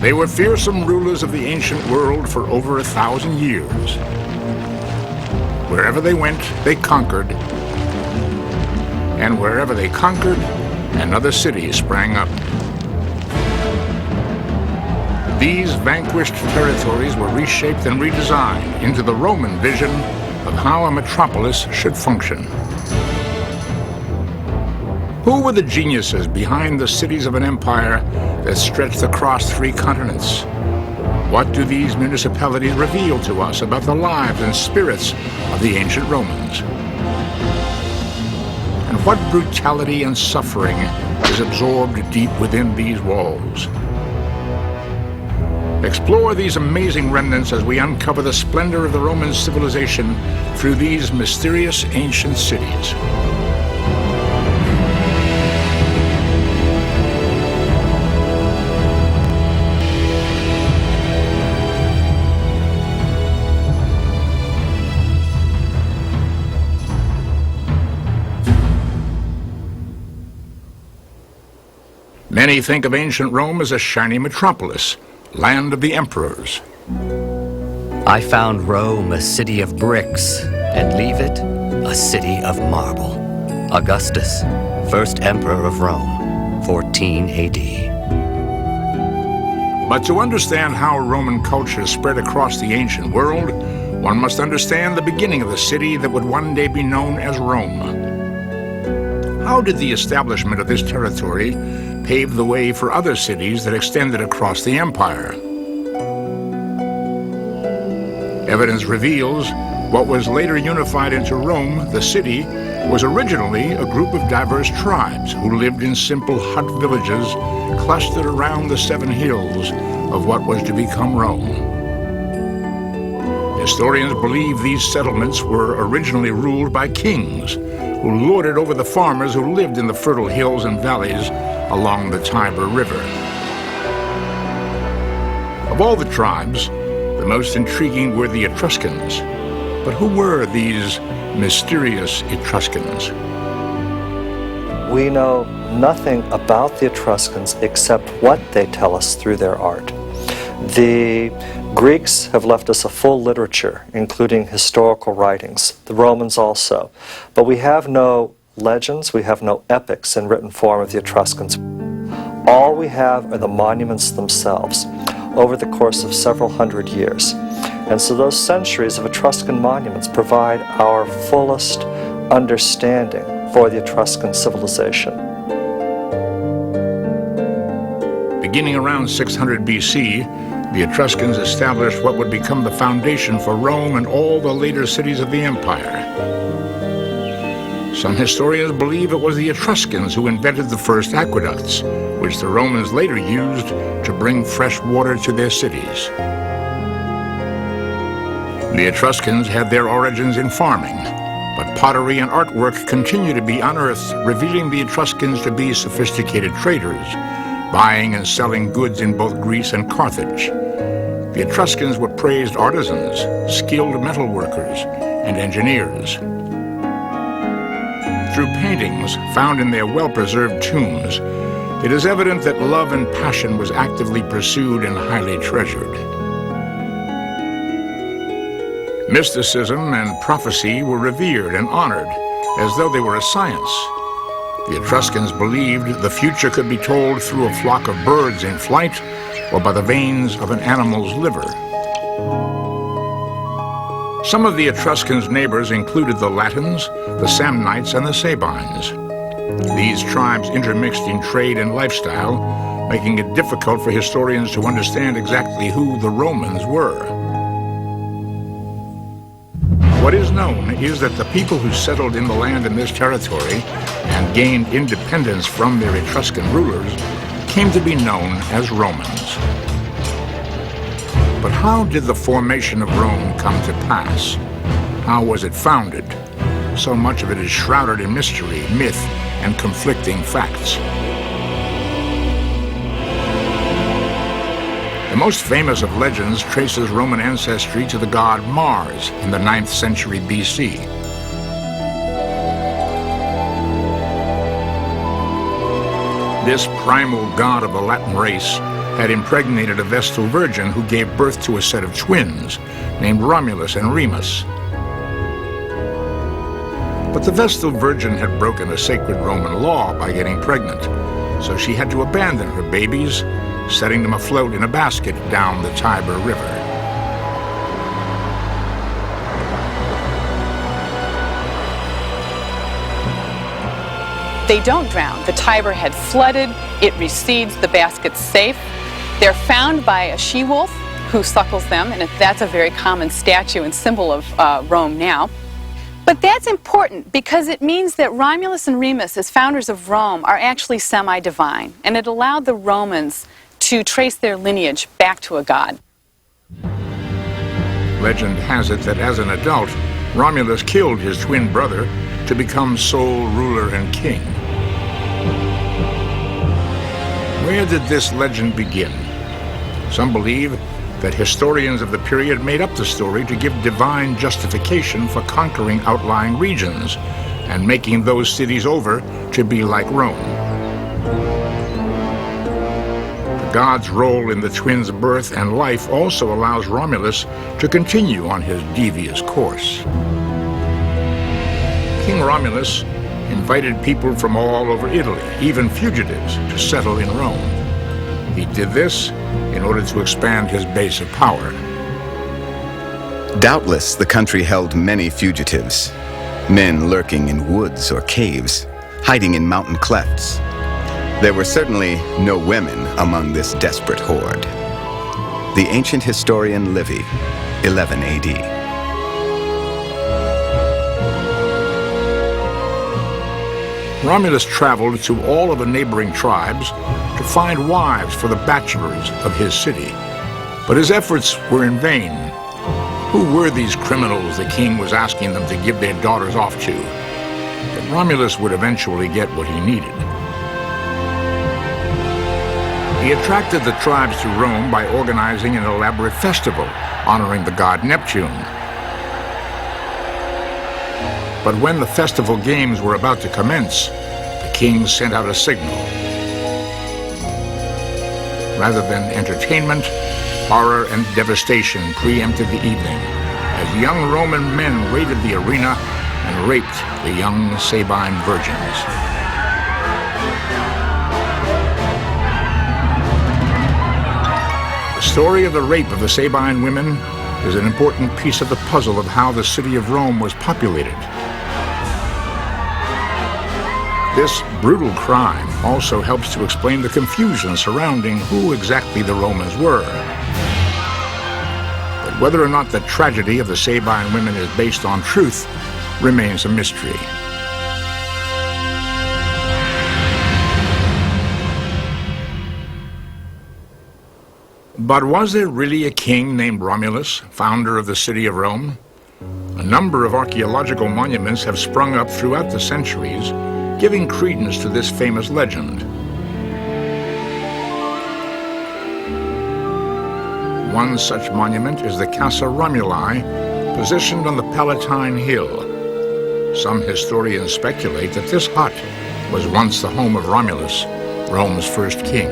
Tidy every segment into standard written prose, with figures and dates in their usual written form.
They were fearsome rulers of the ancient world for over 1,000 years. Wherever they went, they conquered. And wherever they conquered, another city sprang up. These vanquished territories were reshaped and redesigned into the Roman vision of how a metropolis should function. Who were the geniuses behind the cities of an empire that stretched across 3 continents? What do these municipalities reveal to us about the lives and spirits of the ancient Romans? And what brutality and suffering is absorbed deep within these walls? Explore these amazing remnants as we uncover the splendor of the Roman civilization through these mysterious ancient cities. Many think of ancient Rome as a shiny metropolis, land of the emperors. I found Rome a city of bricks, and leave it a city of marble. Augustus, first emperor of Rome, 14 AD. But to understand how Roman culture spread across the ancient world, one must understand the beginning of the city that would one day be known as Rome. How did the establishment of this territory pave the way for other cities that extended across the empire? Evidence reveals what was later unified into Rome, the city, was originally a group of diverse tribes who lived in simple hut villages clustered around the 7 hills of what was to become Rome. Historians believe these settlements were originally ruled by kings who lorded over the farmers who lived in the fertile hills and valleys along the Tiber River. Of all the tribes, the most intriguing were the Etruscans. But who were these mysterious Etruscans? We know nothing about the Etruscans except what they tell us through their art. The Greeks have left us a full literature, including historical writings, the Romans also. But we have no legends, we have no epics in written form of the Etruscans. All we have are the monuments themselves over the course of several hundred years. And so those centuries of Etruscan monuments provide our fullest understanding for the Etruscan civilization. Beginning around 600 BC, the Etruscans established what would become the foundation for Rome and all the later cities of the empire. Some historians believe it was the Etruscans who invented the first aqueducts, which the Romans later used to bring fresh water to their cities. The Etruscans had their origins in farming, but pottery and artwork continue to be unearthed, revealing the Etruscans to be sophisticated traders, buying and selling goods in both Greece and Carthage. The Etruscans were praised artisans, skilled metal workers, and engineers. Through paintings found in their well-preserved tombs, it is evident that love and passion was actively pursued and highly treasured. Mysticism and prophecy were revered and honored as though they were a science. The Etruscans believed the future could be told through a flock of birds in flight or by the veins of an animal's liver. Some of the Etruscans' neighbors included the Latins, the Samnites, and the Sabines. These tribes intermixed in trade and lifestyle, making it difficult for historians to understand exactly who the Romans were. What is known is that the people who settled in the land in this territory and gained independence from their Etruscan rulers came to be known as Romans. But how did the formation of Rome come to pass? How was it founded? So much of it is shrouded in mystery, myth, and conflicting facts. The most famous of legends traces Roman ancestry to the god Mars in the 9th century BC. This primal god of the Latin race had impregnated a Vestal virgin who gave birth to a set of twins named Romulus and Remus. But the Vestal virgin had broken a sacred Roman law by getting pregnant, so she had to abandon her babies, setting them afloat in a basket down the Tiber River. They don't drown. The Tiber had flooded, it recedes, the basket's safe. They're found by a she-wolf who suckles them, and that's a very common statue and symbol of Rome now. But that's important because it means that Romulus and Remus, as founders of Rome, are actually semi-divine, and it allowed the Romans to trace their lineage back to a god. Legend has it that as an adult, Romulus killed his twin brother to become sole ruler and king. Where did this legend begin? Some believe that historians of the period made up the story to give divine justification for conquering outlying regions and making those cities over to be like Rome. The god's role in the twins' birth and life also allows Romulus to continue on his devious course. King Romulus invited people from all over Italy, even fugitives, to settle in Rome. He did this in order to expand his base of power. Doubtless, the country held many fugitives, men lurking in woods or caves, hiding in mountain clefts. There were certainly no women among this desperate horde. The ancient historian Livy, 11 AD. Romulus traveled to all of the neighboring tribes to find wives for the bachelors of his city. But his efforts were in vain. Who were these criminals the king was asking them to give their daughters off to? But Romulus would eventually get what he needed. He attracted the tribes to Rome by organizing an elaborate festival honoring the god Neptune. But when the festival games were about to commence, the king sent out a signal. Rather than entertainment, horror and devastation preempted the evening as young Roman men raided the arena and raped the young Sabine virgins. The story of the rape of the Sabine women is an important piece of the puzzle of how the city of Rome was populated. This brutal crime also helps to explain the confusion surrounding who exactly the Romans were. But whether or not the tragedy of the Sabine women is based on truth remains a mystery. But was there really a king named Romulus, founder of the city of Rome? A number of archaeological monuments have sprung up throughout the centuries, giving credence to this famous legend. One such monument is the Casa Romuli, positioned on the Palatine Hill. Some historians speculate that this hut was once the home of Romulus, Rome's first king.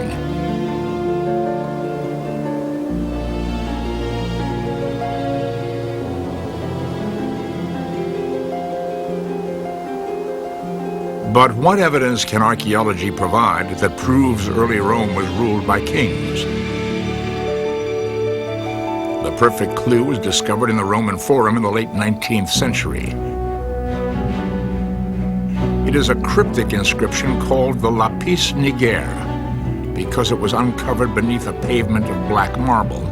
But what evidence can archaeology provide that proves early Rome was ruled by kings? The perfect clue was discovered in the Roman Forum in the late 19th century. It is a cryptic inscription called the Lapis Niger because it was uncovered beneath a pavement of black marble.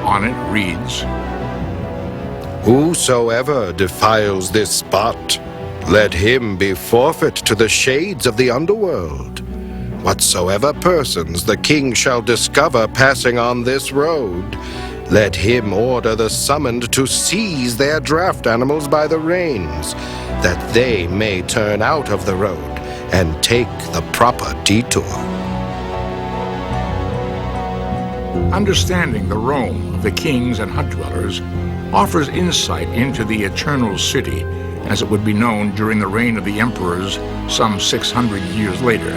On it reads, "Whosoever defiles this spot, let him be forfeit to the shades of the underworld. Whatsoever persons the king shall discover passing on this road, let him order the summoned to seize their draft animals by the reins, that they may turn out of the road and take the proper detour." Understanding the Rome of the kings and hut dwellers offers insight into the Eternal City, as it would be known during the reign of the emperors some 600 years later.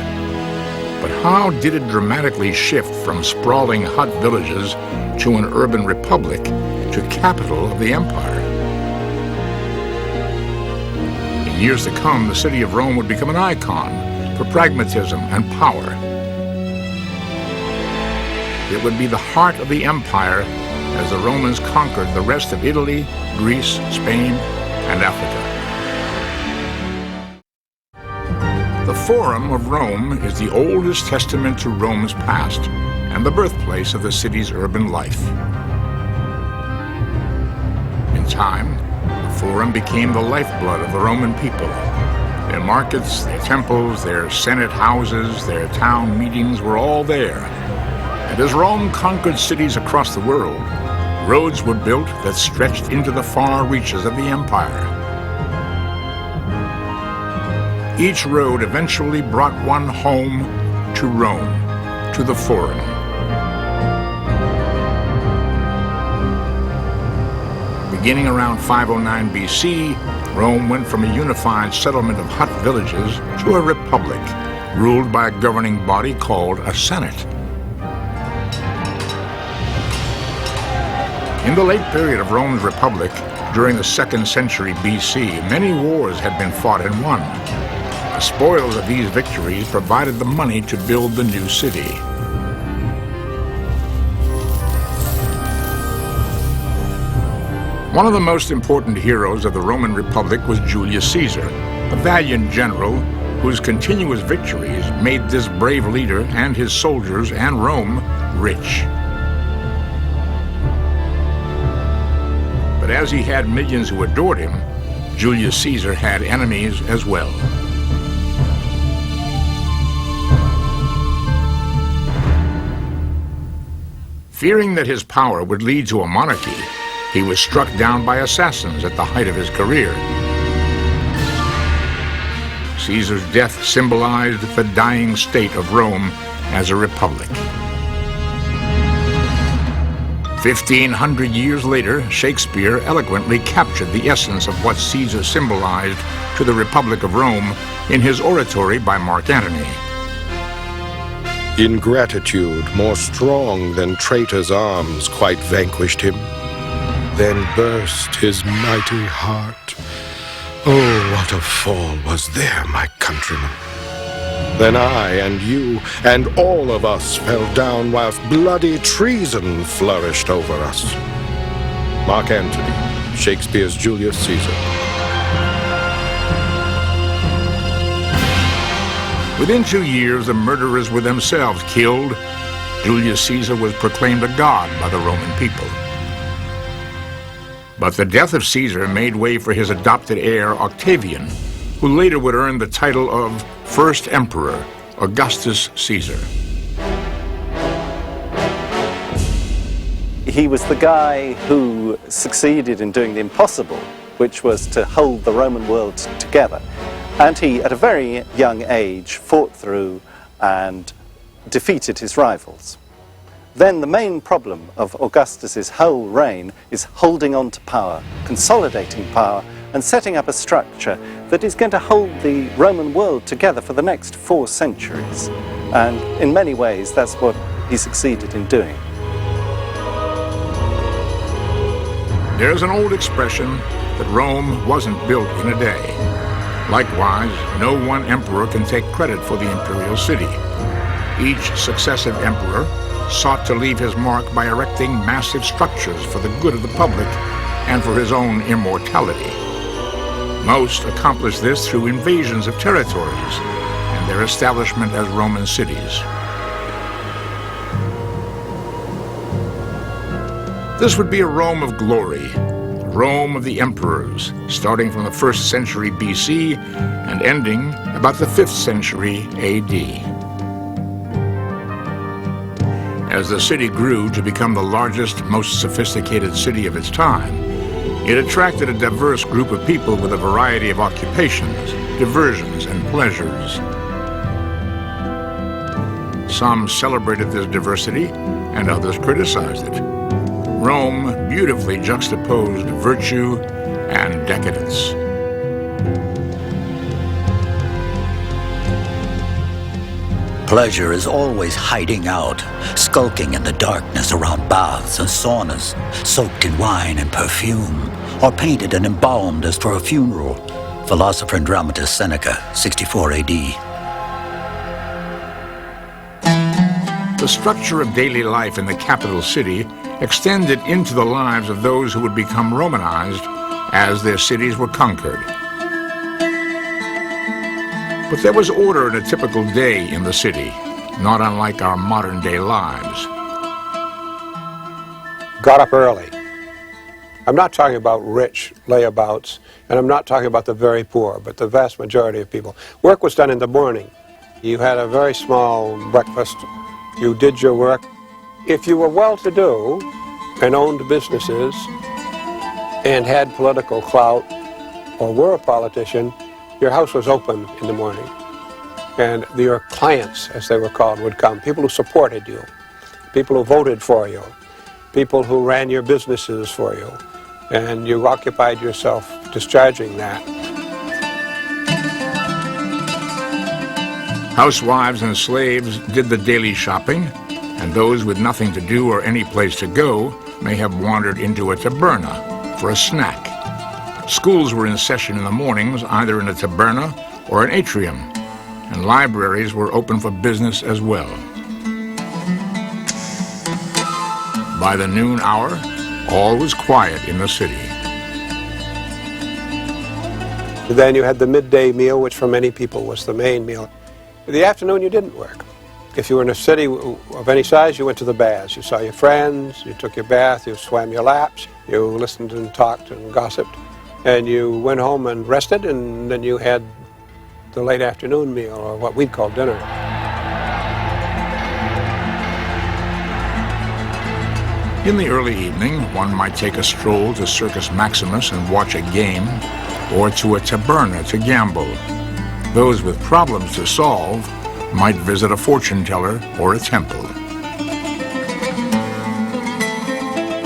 But how did it dramatically shift from sprawling hut villages to an urban republic to capital of the empire? In years to come, the city of Rome would become an icon for pragmatism and power. It would be the heart of the empire as the Romans conquered the rest of Italy, Greece, Spain, and Africa. The Forum of Rome is the oldest testament to Rome's past and the birthplace of the city's urban life. In time, the Forum became the lifeblood of the Roman people. Their markets, their temples, their senate houses, their town meetings were all there. And as Rome conquered cities across the world, roads were built that stretched into the far reaches of the empire. Each road eventually brought one home to Rome, to the Forum. Beginning around 509 BC, Rome went from a unified settlement of hut villages to a republic, ruled by a governing body called a Senate. In the late period of Rome's republic, during the 2nd century BC, many wars had been fought and won. The spoils of these victories provided the money to build the new city. One of the most important heroes of the Roman Republic was Julius Caesar, a valiant general whose continuous victories made this brave leader and his soldiers and Rome rich. But as he had millions who adored him, Julius Caesar had enemies as well. Fearing that his power would lead to a monarchy, he was struck down by assassins at the height of his career. Caesar's death symbolized the dying state of Rome as a republic. 1,500 years later, Shakespeare eloquently captured the essence of what Caesar symbolized to the Republic of Rome in his oratory by Mark Antony. Ingratitude, more strong than traitors' arms, quite vanquished him. Then burst his mighty heart. Oh, what a fall was there, my countrymen! Then I and you and all of us fell down whilst bloody treason flourished over us. Mark Antony, Shakespeare's Julius Caesar. Within 2 years, the murderers were themselves killed. Julius Caesar was proclaimed a god by the Roman people. But the death of Caesar made way for his adopted heir, Octavian, who later would earn the title of First Emperor, Augustus Caesar. He was the guy who succeeded in doing the impossible, which was to hold the Roman world together. And he, at a very young age, fought through and defeated his rivals. Then the main problem of Augustus's whole reign is holding on to power, consolidating power, and setting up a structure that is going to hold the Roman world together for the next 4 centuries. And in many ways, that's what he succeeded in doing. There's an old expression that Rome wasn't built in a day. Likewise, no one emperor can take credit for the imperial city. Each successive emperor sought to leave his mark by erecting massive structures for the good of the public and for his own immortality. Most accomplished this through invasions of territories and their establishment as Roman cities. This would be a Rome of glory, Rome of the emperors, starting from the 1st century BC and ending about the 5th century AD. As the city grew to become the largest, most sophisticated city of its time, it attracted a diverse group of people with a variety of occupations, diversions, and pleasures. Some celebrated this diversity, and others criticized it. Rome beautifully juxtaposed virtue and decadence. Pleasure is always hiding out, skulking in the darkness around baths and saunas, soaked in wine and perfume, or painted and embalmed as for a funeral. Philosopher and dramatist Seneca, 64 AD. The structure of daily life in the capital city extended into the lives of those who would become Romanized as their cities were conquered. But there was order in a typical day in the city, not unlike our modern-day lives. Got up early. I'm not talking about rich layabouts, and I'm not talking about the very poor, but the vast majority of people. Work was done in the morning. You had a very small breakfast. You did your work. If you were well-to-do and owned businesses and had political clout or were a politician, your house was open in the morning. And your clients, as they were called, would come. People who supported you, people who voted for you, people who ran your businesses for you. And you occupied yourself discharging that. Housewives and slaves did the daily shopping, and those with nothing to do or any place to go may have wandered into a taberna for a snack. Schools were in session in the mornings, either in a taberna or an atrium, and libraries were open for business as well. By the noon hour, all was quiet in the city. Then you had the midday meal, which for many people was the main meal. In the afternoon, you didn't work. If you were in a city of any size, you went to the baths. You saw your friends, you took your bath, you swam your laps, you listened and talked and gossiped, and you went home and rested, and then you had the late afternoon meal, or what we'd call dinner. In the early evening, one might take a stroll to Circus Maximus and watch a game, or to a taberna to gamble. Those with problems to solve might visit a fortune teller or a temple.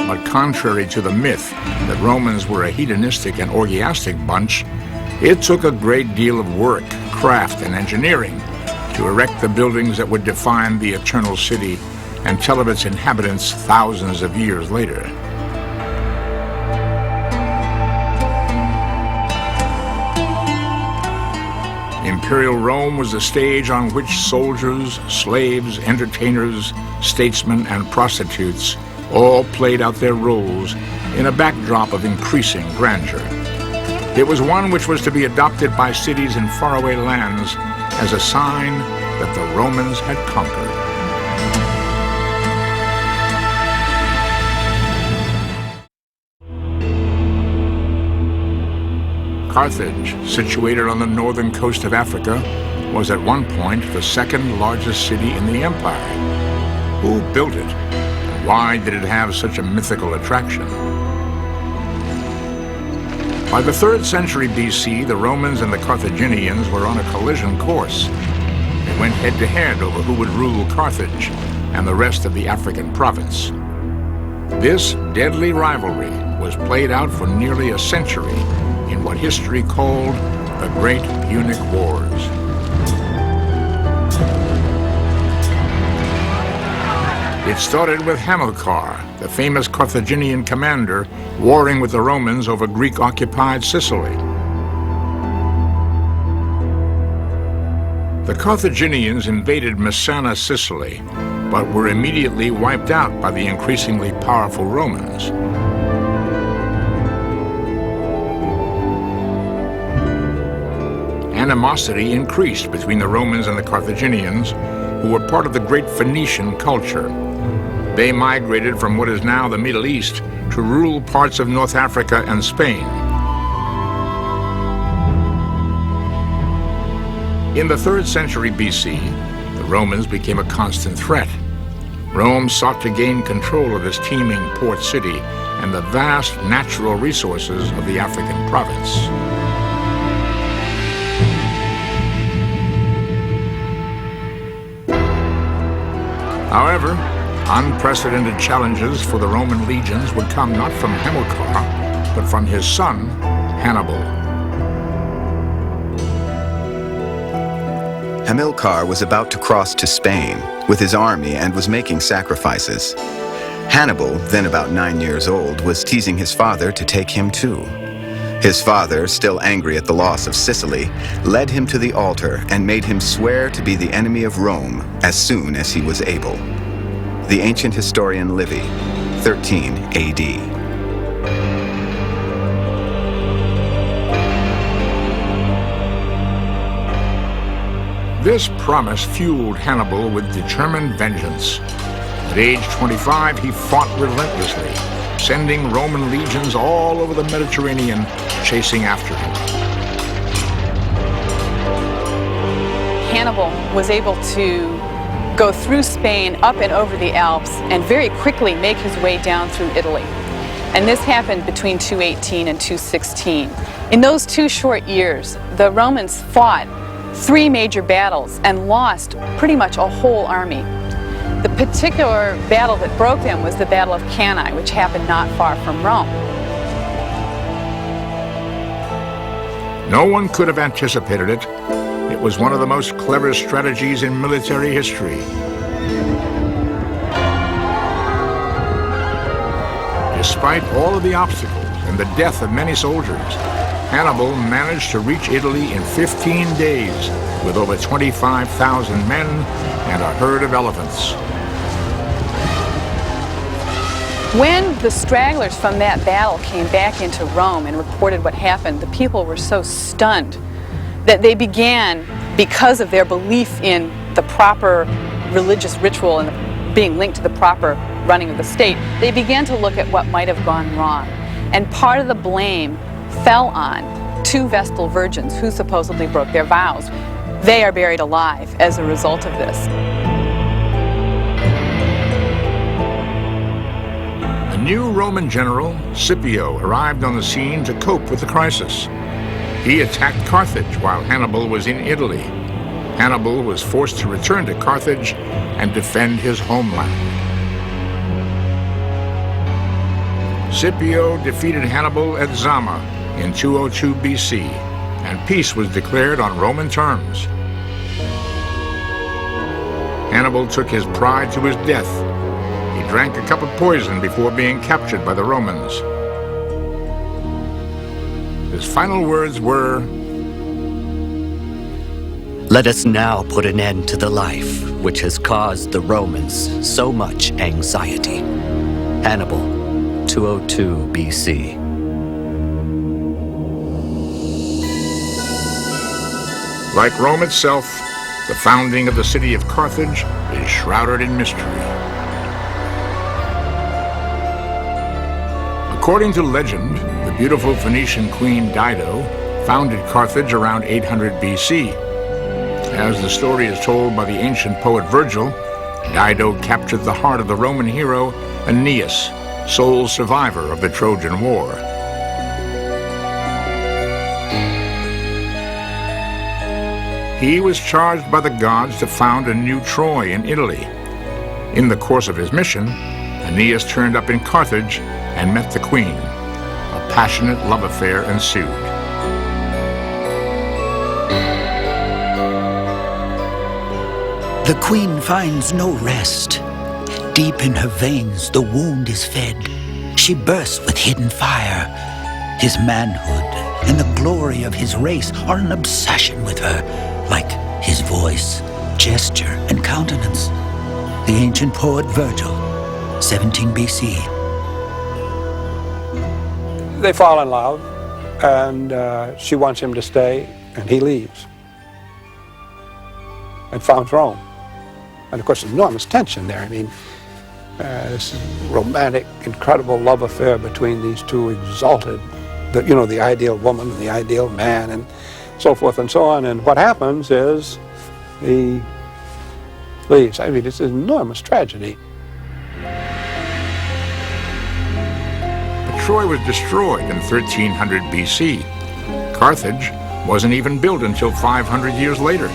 But contrary to the myth that Romans were a hedonistic and orgiastic bunch, it took a great deal of work, craft, and engineering to erect the buildings that would define the eternal city and tell of its inhabitants thousands of years later. Imperial Rome was the stage on which soldiers, slaves, entertainers, statesmen, and prostitutes all played out their roles in a backdrop of increasing grandeur. It was one which was to be adopted by cities in faraway lands as a sign that the Romans had conquered. Carthage, situated on the northern coast of Africa, was at one point the second largest city in the empire. Who built it? And why did it have such a mythical attraction? By the 3rd century BC, the Romans and the Carthaginians were on a collision course. They went head-to-head over who would rule Carthage and the rest of the African province. This deadly rivalry was played out for nearly a century in what history called the Great Punic Wars. It started with Hamilcar, the famous Carthaginian commander, warring with the Romans over Greek-occupied Sicily. The Carthaginians invaded Messana, Sicily, but were immediately wiped out by the increasingly powerful Romans. Animosity increased between the Romans and the Carthaginians, who were part of the great Phoenician culture. They migrated from what is now the Middle East to rule parts of North Africa and Spain. In the 3rd century BC, the Romans became a constant threat. Rome sought to gain control of this teeming port city and the vast natural resources of the African province. However, unprecedented challenges for the Roman legions would come not from Hamilcar, but from his son, Hannibal. Hamilcar was about to cross to Spain with his army and was making sacrifices. Hannibal, then about 9 years old, was teasing his father to take him too. His father, still angry at the loss of Sicily, led him to the altar and made him swear to be the enemy of Rome as soon as he was able. The ancient historian Livy, 13 AD. This promise fueled Hannibal with determined vengeance. At age 25, he fought relentlessly, sending Roman legions all over the Mediterranean, chasing after him. Hannibal was able to go through Spain, up and over the Alps, and very quickly make his way down through Italy. And this happened between 218 and 216. In those 2 short years, the Romans fought 3 major battles and lost pretty much a whole army. The particular battle that broke them was the Battle of Cannae, which happened not far from Rome. No one could have anticipated it. It was one of the most clever strategies in military history. Despite all of the obstacles and the death of many soldiers, Hannibal managed to reach Italy in 15 days with over 25,000 men and a herd of elephants. When the stragglers from that battle came back into Rome and reported what happened, the people were so stunned that they began, because of their belief in the proper religious ritual and being linked to the proper running of the state, they began to look at what might have gone wrong. And part of the blame fell on 2 Vestal virgins who supposedly broke their vows. They are buried alive as a result of this. A new Roman general, Scipio, arrived on the scene to cope with the crisis. He attacked Carthage while Hannibal was in Italy. Hannibal was forced to return to Carthage and defend his homeland. Scipio defeated Hannibal at Zama in 202 BC, and peace was declared on Roman terms. Hannibal took his pride to his death. He drank a cup of poison before being captured by the Romans. His final words were, "Let us now put an end to the life which has caused the Romans so much anxiety." Hannibal, 202 BC. Like Rome itself, the founding of the city of Carthage is shrouded in mystery. According to legend, the beautiful Phoenician queen Dido founded Carthage around 800 BC. As the story is told by the ancient poet Virgil, Dido captured the heart of the Roman hero Aeneas, sole survivor of the Trojan War. He was charged by the gods to found a new Troy in Italy. In the course of his mission, Aeneas turned up in Carthage and met the queen. A passionate love affair ensued. The queen finds no rest. Deep in her veins the wound is fed. She bursts with hidden fire. His manhood and the glory of his race are an obsession with her, like his voice, gesture, and countenance. The ancient poet Virgil, 17 BC. They fall in love, and she wants him to stay, and he leaves and founds Rome. And of course, enormous tension there. I mean, this romantic, incredible love affair between these 2 exalted, the ideal woman and the ideal man, and so forth and so on. And what happens is he leaves. I mean, it's an enormous tragedy. Troy was destroyed in 1300 BC. Carthage wasn't even built until 500 years later.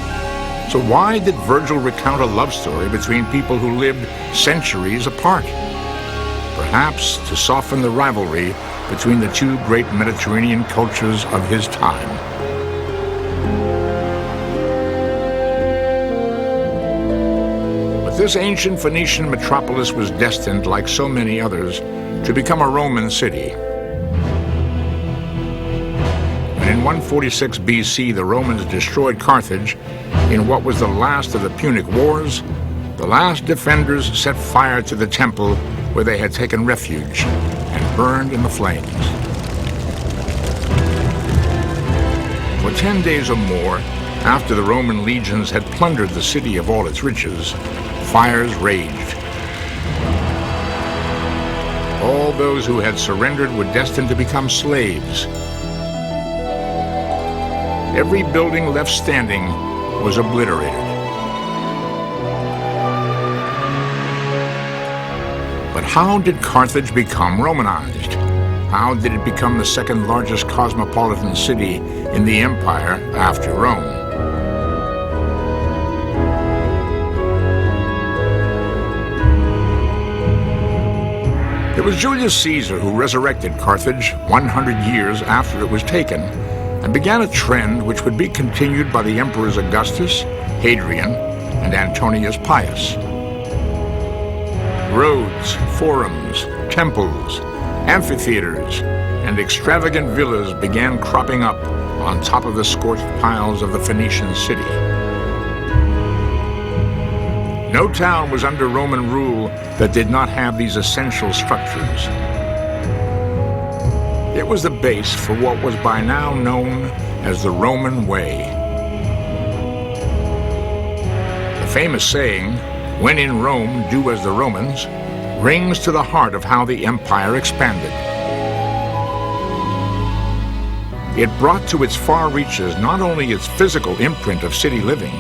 So why did Virgil recount a love story between people who lived centuries apart? Perhaps to soften the rivalry between the 2 great Mediterranean cultures of his time. this ancient Phoenician metropolis was destined, like so many others, to become a Roman city. When in 146 BC the Romans destroyed Carthage in what was the last of the Punic Wars, the last defenders set fire to the temple where they had taken refuge and burned in the flames. For 10 days or more, after the Roman legions had plundered the city of all its riches, fires raged. All those who had surrendered were destined to become slaves. Every building left standing was obliterated. But how did Carthage become Romanized? How did it become the second largest cosmopolitan city in the empire after Rome? It was Julius Caesar who resurrected Carthage 100 years after it was taken and began a trend which would be continued by the emperors Augustus, Hadrian, and Antonius Pius. Roads, forums, temples, amphitheaters, and extravagant villas began cropping up on top of the scorched piles of the Phoenician city. No town was under Roman rule that did not have these essential structures. It was the base for what was by now known as the Roman Way. The famous saying, "When in Rome, do as the Romans," rings to the heart of how the empire expanded. It brought to its far reaches not only its physical imprint of city living,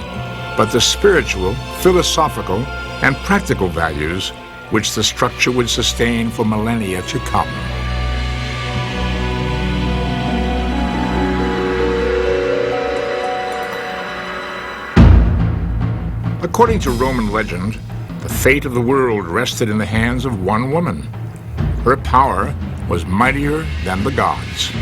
but the spiritual, philosophical, and practical values which the structure would sustain for millennia to come. According to Roman legend, the fate of the world rested in the hands of one woman. Her power was mightier than the gods.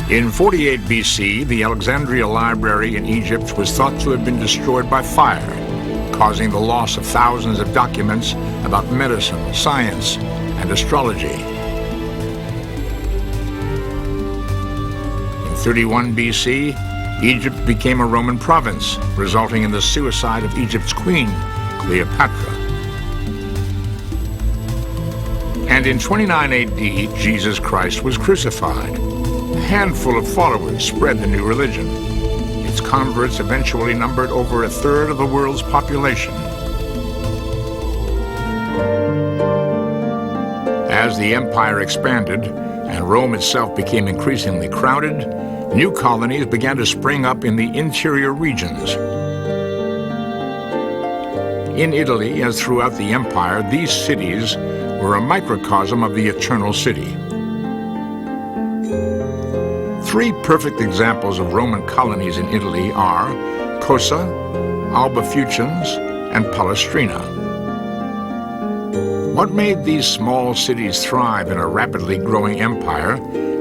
In 48 BC, the Alexandria Library in Egypt was thought to have been destroyed by fire, causing the loss of thousands of documents about medicine, science, and astrology. In 31 BC, Egypt became a Roman province, resulting in the suicide of Egypt's queen, Cleopatra. And in 29 AD, Jesus Christ was crucified. A handful of followers spread the new religion. Its converts eventually numbered over a third of the world's population. As the empire expanded and Rome itself became increasingly crowded, new colonies began to spring up in the interior regions. In Italy, as throughout the empire, these cities were a microcosm of the eternal city. Three perfect examples of Roman colonies in Italy are Cosa, Alba Fucens, and Palestrina. What made these small cities thrive in a rapidly growing empire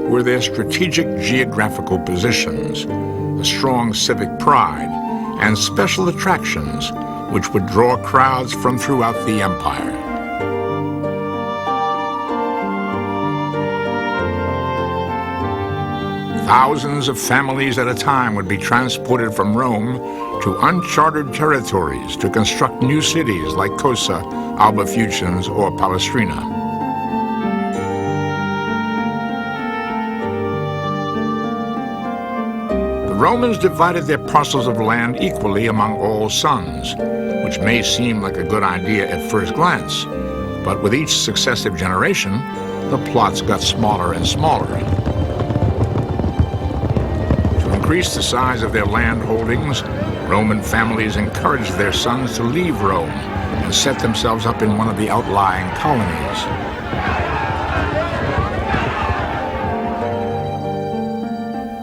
were their strategic geographical positions, a strong civic pride, and special attractions which would draw crowds from throughout the empire. Thousands of families at a time would be transported from Rome to uncharted territories to construct new cities like Cosa, Alba Fucens, or Palestrina. The Romans divided their parcels of land equally among all sons, which may seem like a good idea at first glance, but with each successive generation, the plots got smaller and smaller. To increase the size of their land holdings, Roman families encouraged their sons to leave Rome and set themselves up in one of the outlying colonies.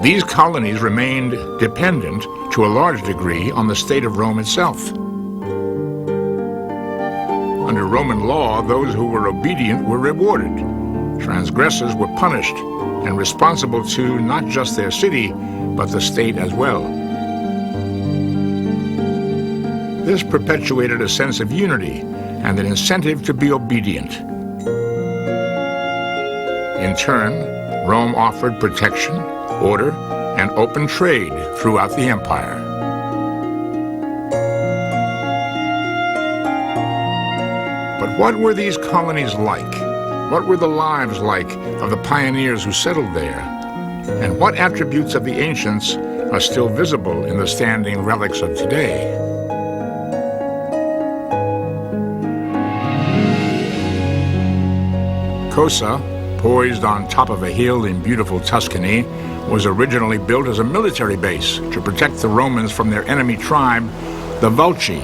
These colonies remained dependent to a large degree on the state of Rome itself. Under Roman law, those who were obedient were rewarded. Transgressors were punished and responsible to not just their city, but the state as well. This perpetuated a sense of unity and an incentive to be obedient. In turn, Rome offered protection, order, and open trade throughout the empire. But what were these colonies like? What were the lives like of the pioneers who settled there? And what attributes of the ancients are still visible in the standing relics of today? Cosa, poised on top of a hill in beautiful Tuscany, was originally built as a military base to protect the Romans from their enemy tribe, the Volsci.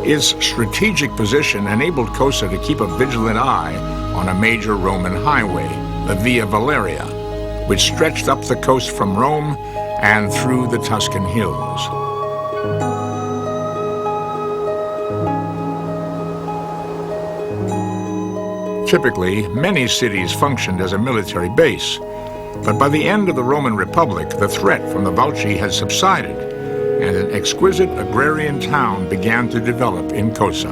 Its strategic position enabled Cosa to keep a vigilant eye on a major Roman highway, the Via Valeria, which stretched up the coast from Rome and through the Tuscan hills. Typically, many cities functioned as a military base, but by the end of the Roman Republic, the threat from the Volsci had subsided, and an exquisite agrarian town began to develop in Cosa.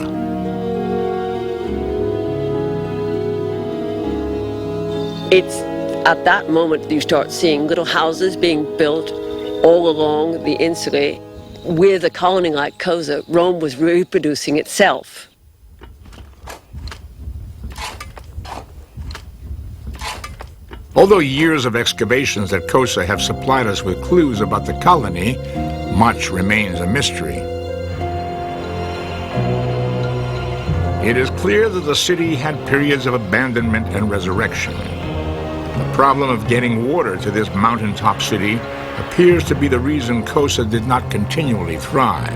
It's at that moment that you start seeing little houses being built all along the insulae. With a colony like Cosa, Rome was reproducing itself. Although years of excavations at Cosa have supplied us with clues about the colony, much remains a mystery. It is clear that the city had periods of abandonment and resurrection. The problem of getting water to this mountaintop city appears to be the reason Cosa did not continually thrive,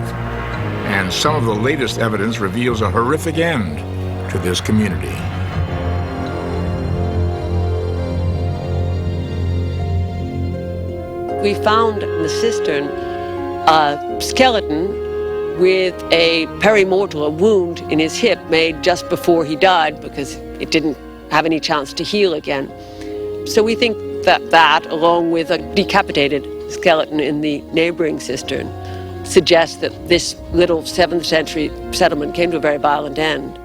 and some of the latest evidence reveals a horrific end to this community. We found in the cistern a skeleton with a perimortal, a wound in his hip made just before he died because it didn't have any chance to heal again. So we think that along with a decapitated skeleton in the neighboring cistern, suggests that this little 7th century settlement came to a very violent end.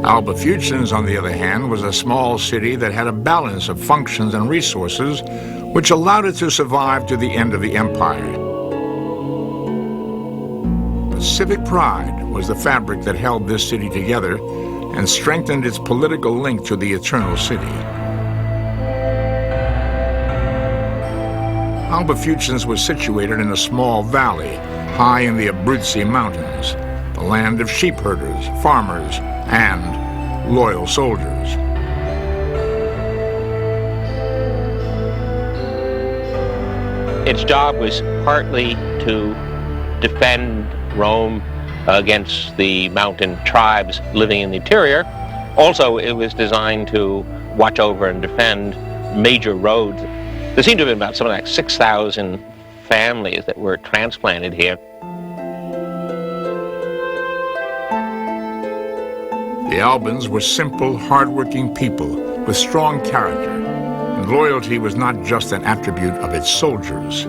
Alba Fucens, on the other hand, was a small city that had a balance of functions and resources which allowed it to survive to the end of the empire. But civic pride was the fabric that held this city together and strengthened its political link to the Eternal City. Alba Fucens was situated in a small valley high in the Abruzzi Mountains, the land of sheep herders, farmers, and loyal soldiers. Its job was partly to defend Rome against the mountain tribes living in the interior. Also, it was designed to watch over and defend major roads. There seemed to have been about something like 6,000 families that were transplanted here. The Albans were simple, hard-working people with strong character, and loyalty was not just an attribute of its soldiers.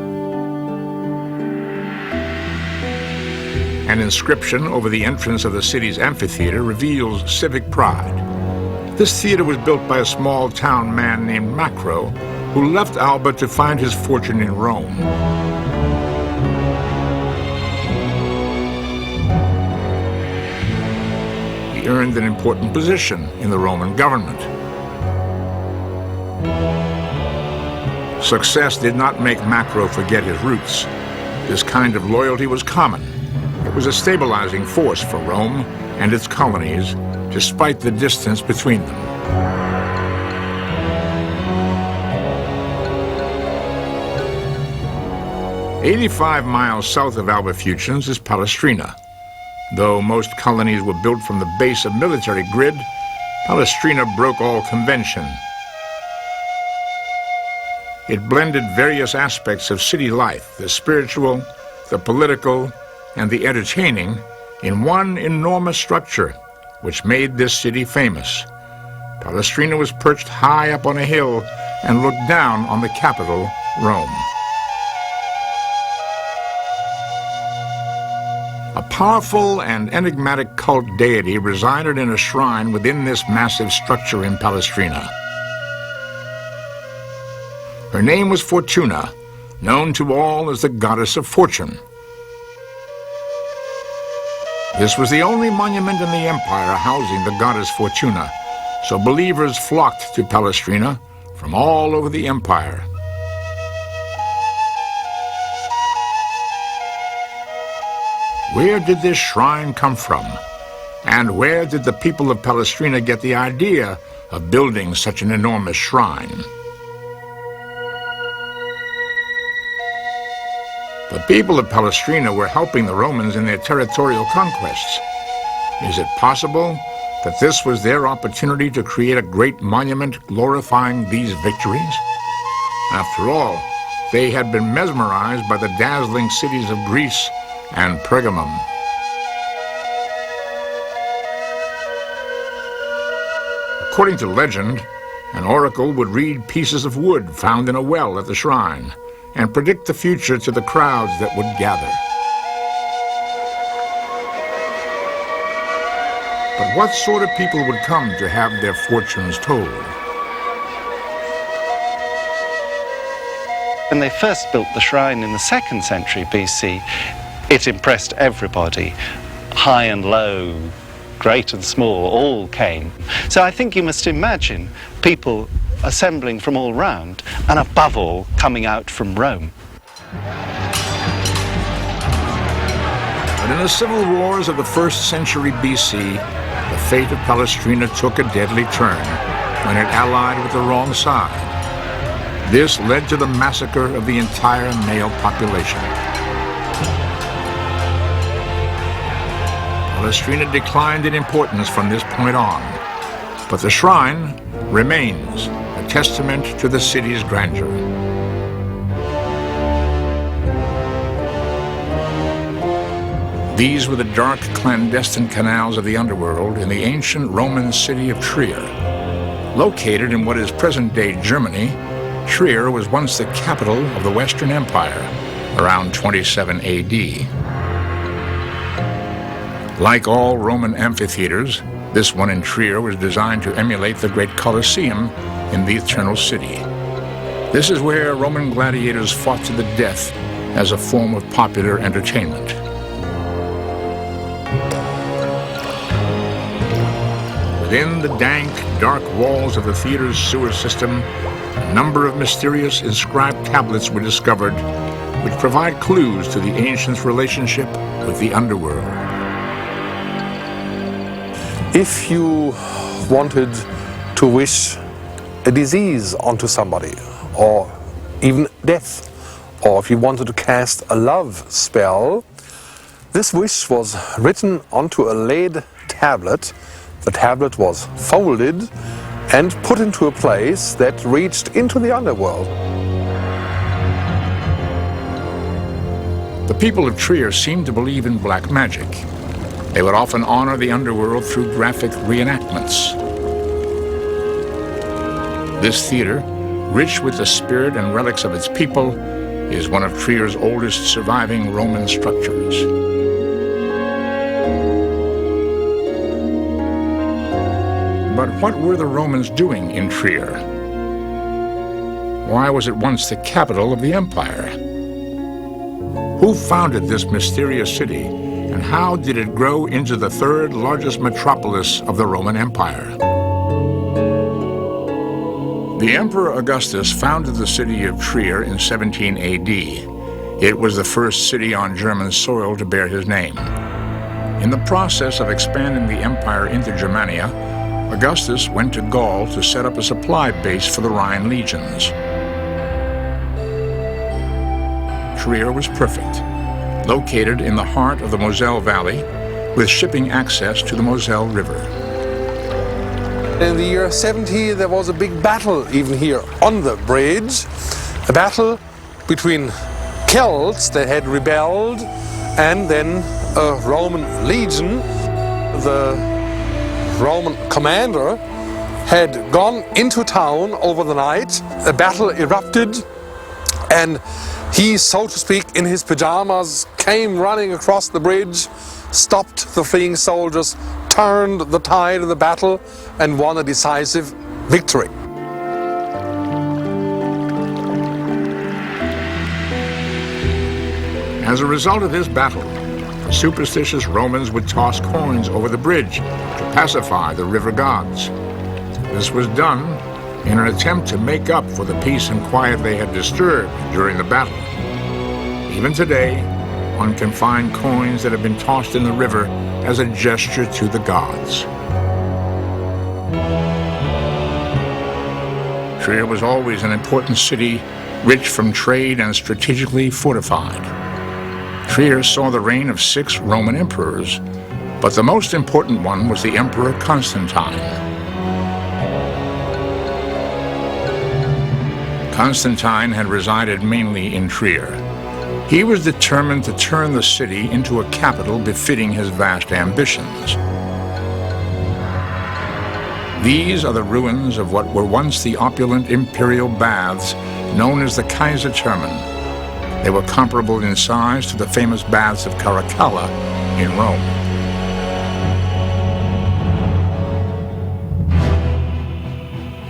An inscription over the entrance of the city's amphitheater reveals civic pride. This theater was built by a small town man named Macro, who left Alba to find his fortune in Rome. He earned an important position in the Roman government. Success did not make Macro forget his roots. This kind of loyalty was common. It was a stabilizing force for Rome and its colonies, despite the distance between them. "85 miles south of Alba Fucens is Palestrina. Though most colonies were built from the base of military grid, Palestrina broke all convention. It blended various aspects of city life, the spiritual, the political, and the entertaining in one enormous structure, which made this city famous. Palestrina was perched high up on a hill and looked down on the capital, Rome. A powerful and enigmatic cult deity resided in a shrine within this massive structure in Palestrina. Her name was Fortuna, known to all as the goddess of fortune. This was the only monument in the empire housing the goddess Fortuna, so believers flocked to Palestrina from all over the empire. Where did this shrine come from? And where did the people of Palestrina get the idea of building such an enormous shrine? The people of Palestrina were helping the Romans in their territorial conquests. Is it possible that this was their opportunity to create a great monument glorifying these victories? After all, they had been mesmerized by the dazzling cities of Greece and Pergamum. According to legend, an oracle would read pieces of wood found in a well at the shrine and predict the future to the crowds that would gather. But what sort of people would come to have their fortunes told? When they first built the shrine in the 2nd century BC, it impressed everybody. High and low, great and small, all came. So I think you must imagine people assembling from all round, and above all, coming out from Rome. But in the civil wars of the 1st century BC, the fate of Palestrina took a deadly turn when it allied with the wrong side. This led to the massacre of the entire male population. Palestrina declined in importance from this point on, but the shrine remains a testament to the city's grandeur. These were the dark, clandestine canals of the underworld in the ancient Roman city of Trier. Located in what is present-day Germany, Trier was once the capital of the Western Empire, around 27 AD. Like all Roman amphitheaters, this one in Trier was designed to emulate the great Colosseum in the Eternal City. This is where Roman gladiators fought to the death as a form of popular entertainment. Within the dank, dark walls of the theater's sewer system, a number of mysterious inscribed tablets were discovered which provide clues to the ancients' relationship with the underworld. If you wanted to wish a disease onto somebody, or even death, or if you wanted to cast a love spell, this wish was written onto a lead tablet. The tablet was folded and put into a place that reached into the underworld. The people of Trier seemed to believe in black magic. They would often honor the underworld through graphic reenactments. This theater, rich with the spirit and relics of its people, is one of Trier's oldest surviving Roman structures. But what were the Romans doing in Trier? Why was it once the capital of the empire? Who founded this mysterious city, and how did it grow into the 3rd largest metropolis of the Roman Empire? The Emperor Augustus founded the city of Trier in 17 AD. It was the first city on German soil to bear his name. In the process of expanding the empire into Germania, Augustus went to Gaul to set up a supply base for the Rhine legions. Trier was perfect, located in the heart of the Moselle Valley, with shipping access to the Moselle River. In the year 70, there was a big battle even here on the bridge. A battle between Celts that had rebelled, and then a Roman legion. The Roman commander had gone into town over the night. A battle erupted, and he, so to speak, in his pajamas, came running across the bridge, stopped the fleeing soldiers, turned the tide of the battle, and won a decisive victory. As a result of this battle, the superstitious Romans would toss coins over the bridge to pacify the river gods. This was done in an attempt to make up for the peace and quiet they had disturbed during the battle. Even today, one can find coins that have been tossed in the river as a gesture to the gods. Trier was always an important city, rich from trade and strategically fortified. Trier saw the reign of 6 Roman emperors, but the most important one was the Emperor Constantine. Constantine had resided mainly in Trier. He was determined to turn the city into a capital befitting his vast ambitions. These are the ruins of what were once the opulent imperial baths known as the Kaiserthermen. They were comparable in size to the famous baths of Caracalla in Rome.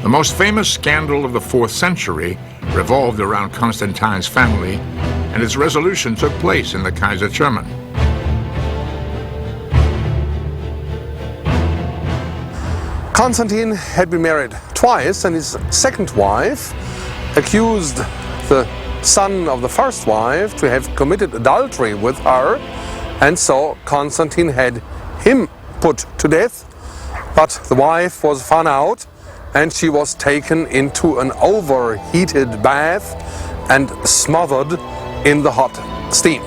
The most famous scandal of the 4th century revolved around Constantine's family, and its resolution took place in the Kaiserthermen. Constantine had been married twice, and his second wife accused the son of the first wife to have committed adultery with her, and so Constantine had him put to death. But the wife was found out, and she was taken into an overheated bath and smothered in the hot steam.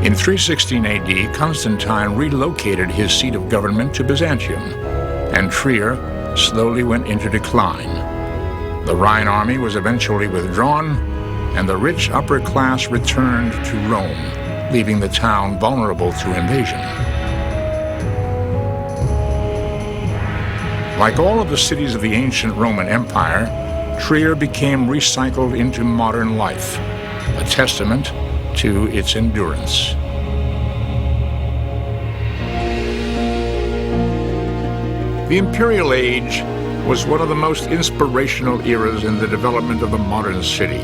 In 316 AD, Constantine relocated his seat of government to Byzantium, and Trier slowly went into decline. The Rhine army was eventually withdrawn, and the rich upper class returned to Rome, leaving the town vulnerable to invasion. Like all of the cities of the ancient Roman Empire, Trier became recycled into modern life, a testament to its endurance. The Imperial Age was one of the most inspirational eras in the development of the modern city.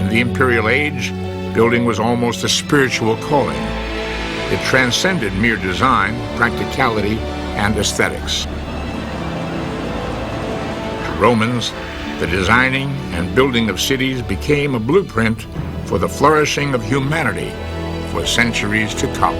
In the Imperial Age, building was almost a spiritual calling. It transcended mere design, practicality, and aesthetics. To Romans, the designing and building of cities became a blueprint for the flourishing of humanity for centuries to come.